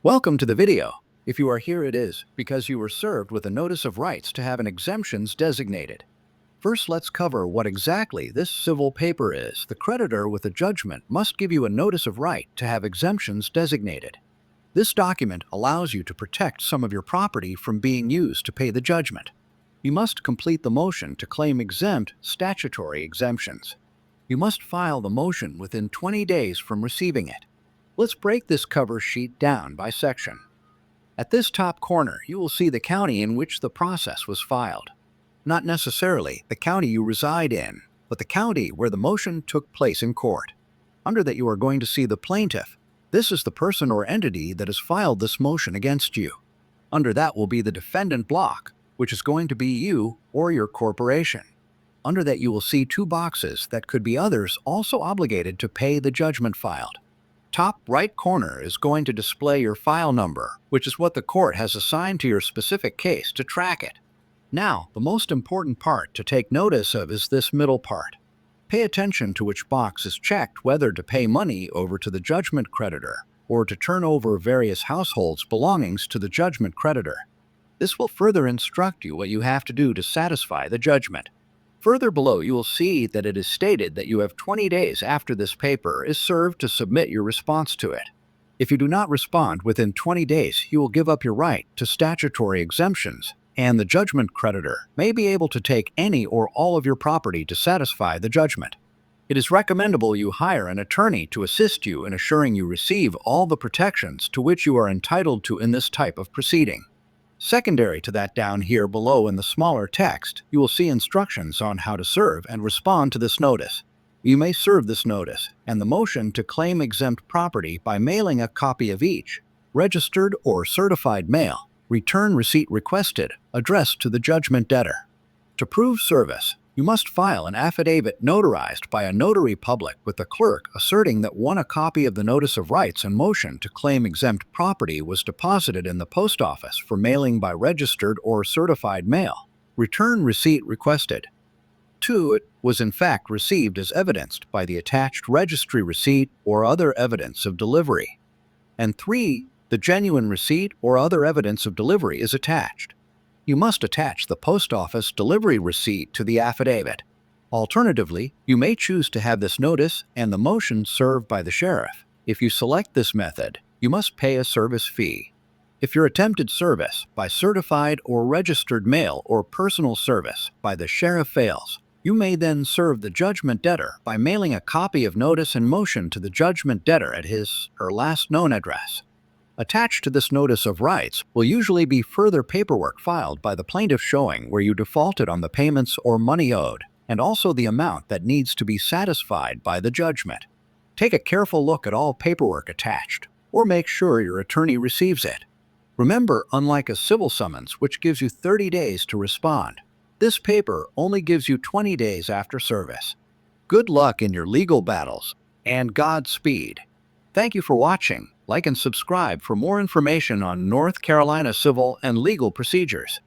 Welcome to the video. If you are here, it is because you were served with a notice of rights to have an exemptions designated. First, let's cover what exactly this civil paper is. The creditor with a judgment must give you a notice of right to have exemptions designated. This document allows you to protect some of your property from being used to pay the judgment. You must complete the motion to claim exempt statutory exemptions. You must file the motion within 20 days from receiving it. Let's break this cover sheet down by section. At this top corner, you will see the county in which the process was filed. Not necessarily the county you reside in, but the county where the motion took place in court. Under that, you are going to see the plaintiff. This is the person or entity that has filed this motion against you. Under that will be the defendant block, which is going to be you or your corporation. Under that, you will see two boxes that could be others also obligated to pay the judgment filed. Top right corner is going to display your file number, which is what the court has assigned to your specific case to track it. Now, the most important part to take notice of is this middle part. Pay attention to which box is checked whether to pay money over to the judgment creditor or to turn over various households' belongings to the judgment creditor. This will further instruct you what you have to do to satisfy the judgment. Further below, you will see that it is stated that you have 20 days after this paper is served to submit your response to it. If you do not respond within 20 days, you will give up your right to statutory exemptions, and the judgment creditor may be able to take any or all of your property to satisfy the judgment. It is recommendable you hire an attorney to assist you in assuring you receive all the protections to which you are entitled to in this type of proceeding. Secondary to that, down here below in the smaller text, you will see instructions on how to serve and respond to this notice. You may serve this notice and the motion to claim exempt property by mailing a copy of each, registered or certified mail, return receipt requested, addressed to the judgment debtor. To prove service, you must file an affidavit notarized by a notary public with the clerk asserting that one, a copy of the notice of rights and motion to claim exempt property was deposited in the post office for mailing by registered or certified mail. Return receipt requested. 2, it was in fact received as evidenced by the attached registry receipt or other evidence of delivery. And 3, the genuine receipt or other evidence of delivery is attached. You must attach the post office delivery receipt to the affidavit. Alternatively, you may choose to have this notice and the motion served by the sheriff. If you select this method, you must pay a service fee. If your attempted service by certified or registered mail or personal service by the sheriff fails, you may then serve the judgment debtor by mailing a copy of notice and motion to the judgment debtor at his/her last known address. Attached to this notice of rights will usually be further paperwork filed by the plaintiff showing where you defaulted on the payments or money owed, and also the amount that needs to be satisfied by the judgment. Take a careful look at all paperwork attached, or make sure your attorney receives it. Remember, unlike a civil summons, which gives you 30 days to respond, this paper only gives you 20 days after service. Good luck in your legal battles, and Godspeed. Thank you for watching. Like and subscribe for more information on North Carolina civil and legal procedures.